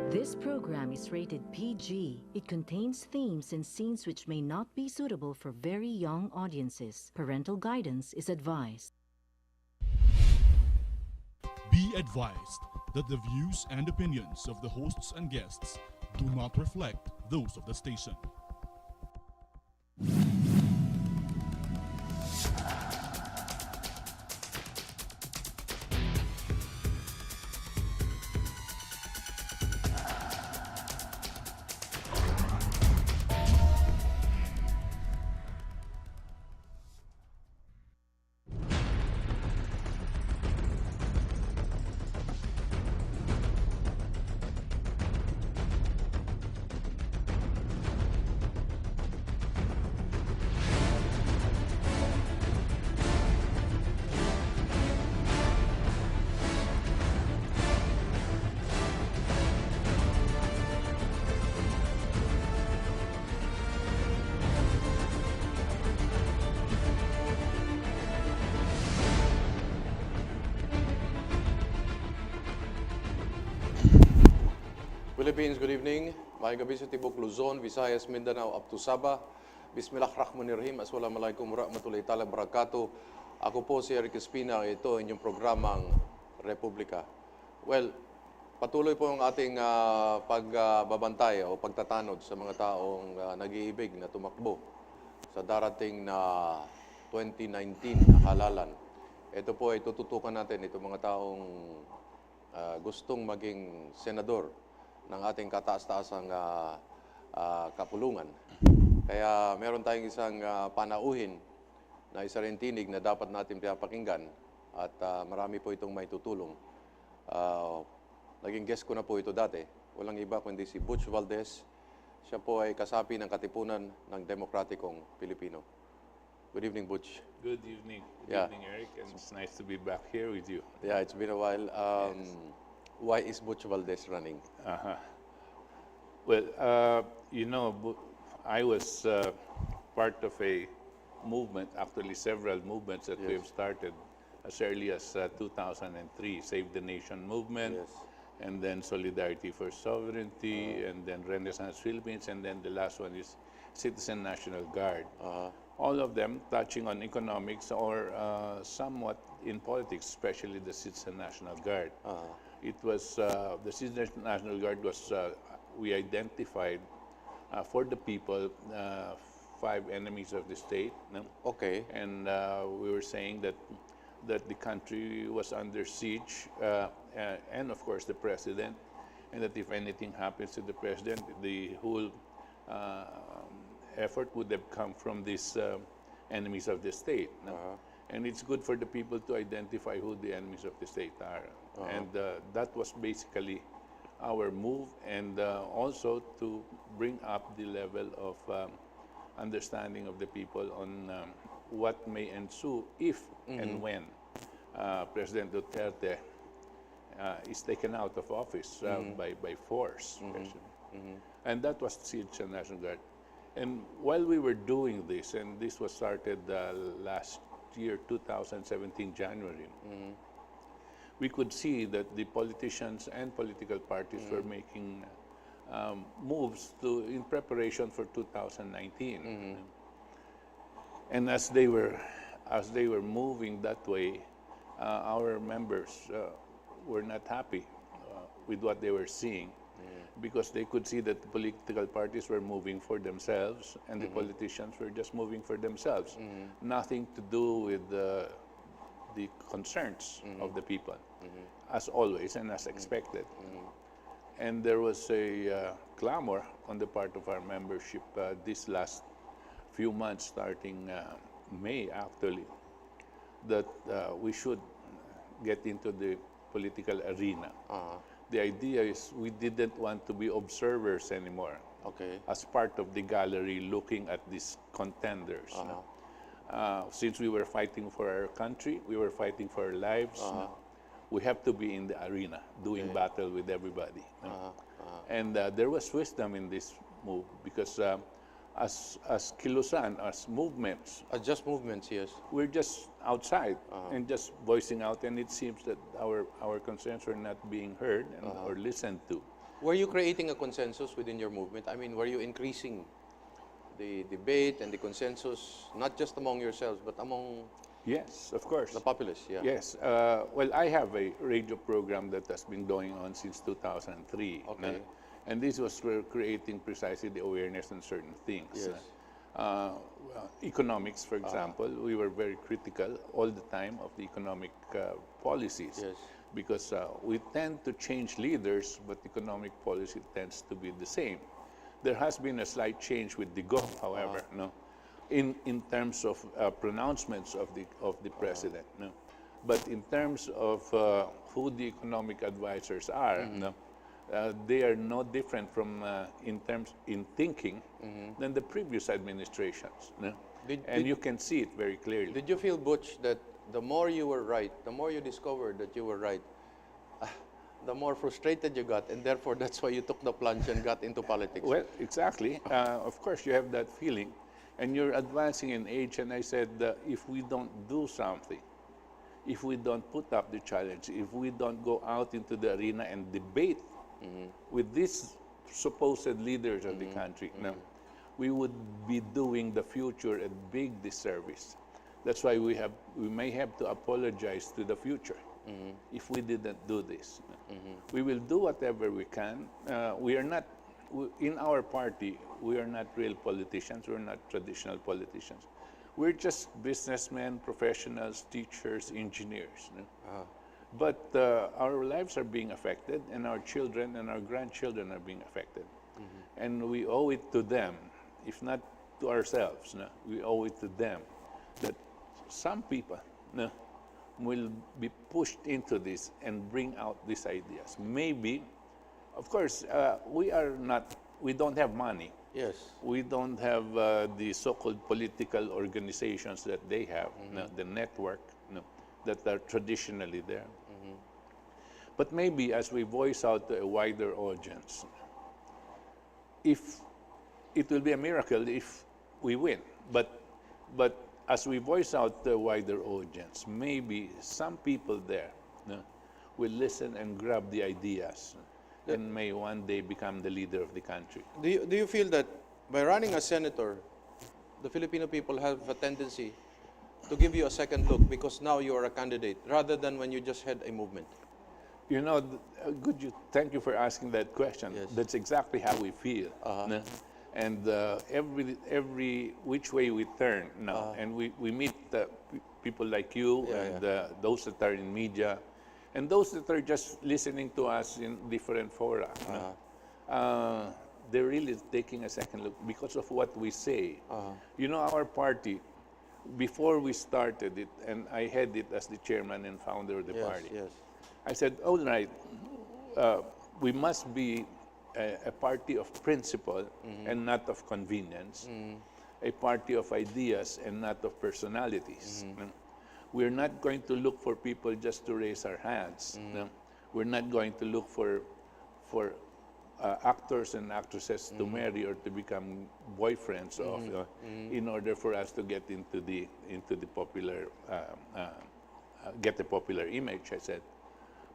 This program is rated PG. It contains themes and scenes which may not be suitable for very young audiences. Parental guidance is advised. Be advised that the views and opinions of the hosts and guests do not reflect those of the station. Philippines, good evening. Maayong gabi sa Tibok, Luzon, Visayas, Mindanao, up to Sabah. Bismillahirrahmanirrahim. Assalamualaikum warahmatullahi ta'ala barakatuh. Ako po si Eric Espina. Ito inyong programang Republika. Well, patuloy po ang ating pagbabantay o pagtatanod sa mga taong nag-iibig na tumakbo sa darating na 2019 na halalan. Ito po ay tututukan natin itong mga taong gustong maging senador ng ating kataas-taasang kapulungan. Kaya meron tayong isang panauhin na isa rin tinig na dapat natin pinapakinggan at marami po itong may tutulong. Naging guest ko na po ito dati. Walang iba kundi si Butch Valdes. Siya po ay kasapi ng Katipunan ng Demokratikong Pilipino. Good evening, Butch. Good evening. Good evening, Eric. And it's nice to be back here with you. Yeah, it's been a while. Why is Butch Valdes running? Well, I was part of a movement, actually several movements that we have started as early as 2003, Save the Nation movement, and then Solidarity for Sovereignty, and then Renaissance Philippines, and then the last one is Citizen National Guard. All of them touching on economics or somewhat in politics, especially the Citizen National Guard. It was, the Citizen National Guard was, we identified for the people 5 enemies of the state. No? Okay. And we were saying that the country was under siege, and of course the president, and that if anything happens to the president, the whole effort would have come from these enemies of the state. No? And it's good for the people to identify who the enemies of the state are. And that was basically our move, and also to bring up the level of understanding of the people on what may ensue if and when President Duterte is taken out of office by force, especially. And that was Citizen National Guard. And while we were doing this, and this was started last year, 2017, January, we could see that the politicians and political parties were making moves in preparation for 2019. And as they were moving that way, our members were not happy with what they were seeing, because they could see that the political parties were moving for themselves and the politicians were just moving for themselves. Nothing to do with the concerns of the people, as always and as expected. And there was a clamor on the part of our membership this last few months, starting May actually, that we should get into the political arena. The idea is we didn't want to be observers anymore. Okay. As part of the gallery looking at these contenders. No? Since we were fighting for our country, we were fighting for our lives, no? We have to be in the arena doing battle with everybody. No? And there was wisdom in this move, because as kilusan, as movements, Just movements, yes. we're just outside and just voicing out, and it seems that our concerns were not being heard or listened to. Were you creating a consensus within your movement? I mean, were you increasing the debate and the consensus, not just among yourselves, but among Yes, of course. the populace? Yeah. Yes. Well, I have a radio program that has been going on since 2003. Okay. And this was for creating precisely the awareness on certain things. Yes. Economics, for example, we were very critical all the time of the economic policies. Yes. Because we tend to change leaders, but economic policy tends to be the same. There has been a slight change with the Go, however, no, in terms of pronouncements of the president, no, but in terms of who the economic advisors are, no, they are no different from in thinking than the previous administrations, no, and you can see it very clearly. Did you feel, Butch, that the more you were right, the more you discovered that you were right, the more frustrated you got, and therefore that's why you took the plunge and got into politics? Well, exactly. Of course, you have that feeling, and you're advancing in age. And I said, if we don't do something, if we don't put up the challenge, if we don't go out into the arena and debate with these supposed leaders of the country, no, we would be doing the future a big disservice. That's why we may have to apologize to the future if we didn't do this. We will do whatever we can. In our party, we are not real politicians. We're not traditional politicians. We're just businessmen, professionals, teachers, engineers. But our lives are being affected, and our children and our grandchildren are being affected. And we owe it to them, if not to ourselves, no, we owe it to them that some people will be pushed into this and bring out these ideas. Maybe, of course, we don't have money. Yes. We don't have the so-called political organizations that they have, the network that are traditionally there. But maybe as we voice out to a wider audience, if it will be a miracle if we win, but as we voice out the wider audience, maybe some people there will listen and grab the ideas and may one day become the leader of the country. Do you feel that by running as senator, the Filipino people have a tendency to give you a second look because now you are a candidate rather than when you just had a movement? You know, thank you for asking that question. Yes. That's exactly how we feel. And every which way we turn now, and we meet people like you and those that are in media, and those that are just listening to us in different fora. They're really taking a second look because of what we say. You know, our party, before we started it, and I had it as the chairman and founder of the party, I said, all right, we must be a party of principle and not of convenience, a party of ideas and not of personalities. We're not going to look for people just to raise our hands. We're not going to look for actors and actresses to marry or to become boyfriends of, in order for us to get into the popular, get a popular image, I said.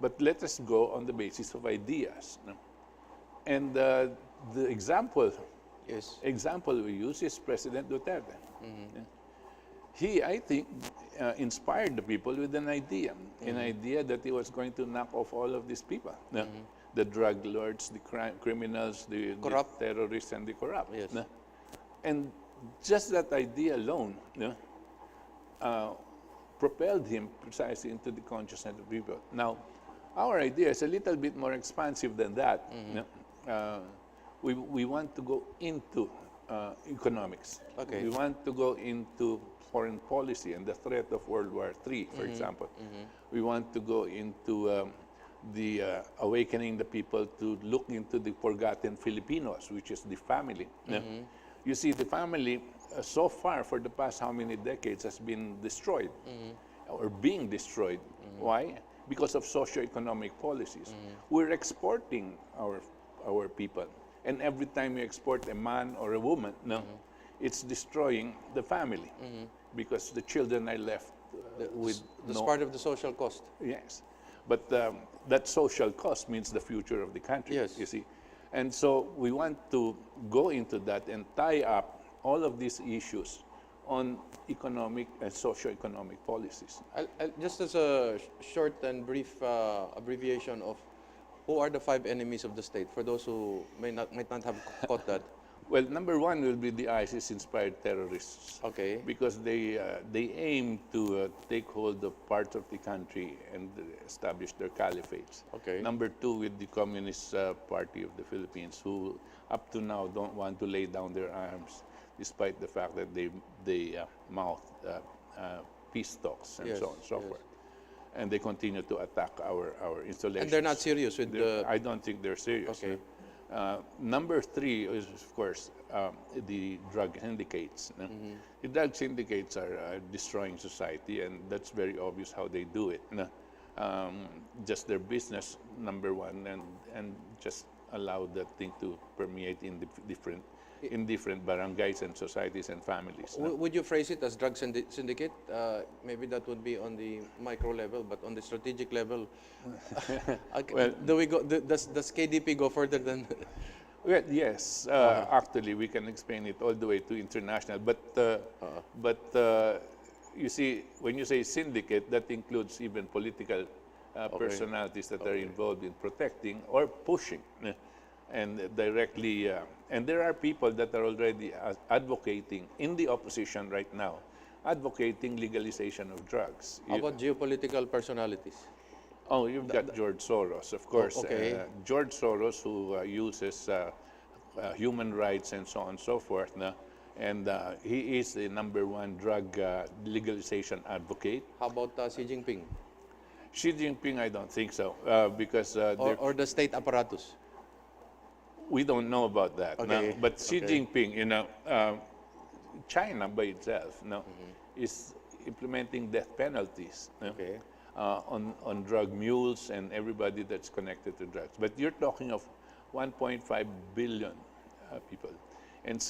But let us go on the basis of ideas. And the example we use is President Duterte. He, I think, inspired the people with an idea that he was going to knock off all of these people. The drug lords, the criminals, the terrorists, and the corrupt. And just that idea alone propelled him precisely into the consciousness of people. Now, our idea is a little bit more expansive than that. We want to go into economics. We want to go into foreign policy and the threat of World War III, for example. We want to go into the awakening the people to look into the forgotten Filipinos, which is the family. You see, the family so far for the past how many decades has been destroyed or being destroyed. Why? Because of socioeconomic policies. We're exporting our people. And every time you export a man or a woman, it's destroying the family because the children are left with That's part of the social cost. Yes. But that social cost means the future of the country, Yes. you see. And so we want to go into that and tie up all of these issues on economic and socio-economic policies. Just as a short and brief abbreviation of who are the 5 enemies of the state, for those who might not have caught that. Well, number one will be the ISIS-inspired terrorists. Okay. Because they aim to take hold of parts of the country and establish their caliphates. Okay. Number two with the Communist Party of the Philippines, who up to now don't want to lay down their arms, despite the fact that they mouth peace talks and Yes, so on and so yes. forth. And they continue to attack our installations. And they're not serious with the... I don't think they're serious. Okay. Number three is, of course, the drug syndicates. No? The drug syndicates are destroying society, and that's very obvious how they do it. No? Just their business, number one, and just allow that thing to permeate in different barangays and societies and families. No? Would you phrase it as drug syndicate? Maybe that would be on the micro level, but on the strategic level, Well, does KDP go further than? Well, yes. Actually, we can explain it all the way to international. But you see, when you say syndicate, that includes even political personalities that are involved in protecting or pushing, and directly. And there are people that are already advocating in the opposition right now, advocating legalization of drugs. How about geopolitical personalities? Oh, you've got George Soros, of course. okay. George Soros, who uses human rights and so on and so forth, and he is the #1 drug legalization advocate. How about Xi Jinping? Xi Jinping, I don't think so, because Or the state apparatus? we don't know about that. Okay. But Xi Okay. Jinping, China by itself, is implementing death penalties. Okay. On drug mules and everybody that's connected to drugs. But you're talking of 1.5 billion people. And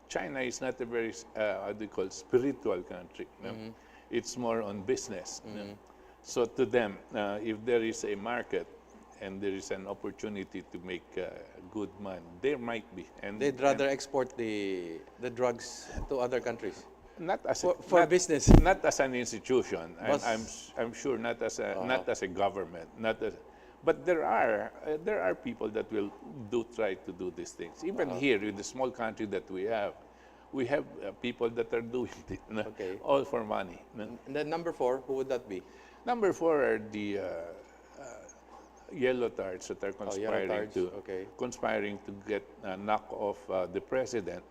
China is not a very, how do you call it, spiritual country. It's more on business. So to them, if there is a market and there is an opportunity to make good money, there might be. And They'd rather export the drugs to other countries. not as For business. not as an institution. But- I'm sure not as a government. But there are people that will try to do these things. Even here, with the small country that we have people that are doing it, Okay. all for money. And then number 4, who would that be? Number 4 are the yellow tards that are tards, okay. conspiring to get knock off the president,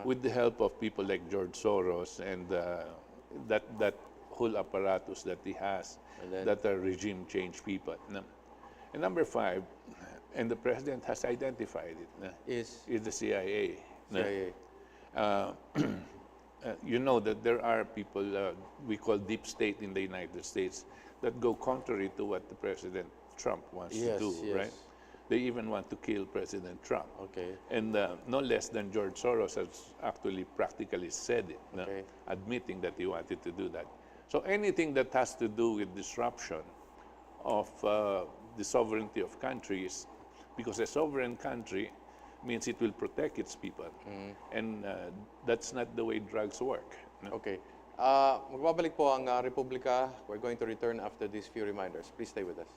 with the help of people like George Soros and that whole apparatus that he has, And then- that are regime change people. And number 5, and the president has identified it, Is the CIA. CIA. You know that there are people we call deep state in the United States that go contrary to what the President Trump wants Yes, to do, yes. right? They even want to kill President Trump. Okay. And no less than George Soros has actually practically said it, Okay. admitting that he wanted to do that. So anything that has to do with disruption of the sovereignty of countries, because a sovereign country means it will protect its people. And that's not the way drugs work. Okay. Magbabalik po ang Republika. We're going to return after these few reminders. Please stay with us.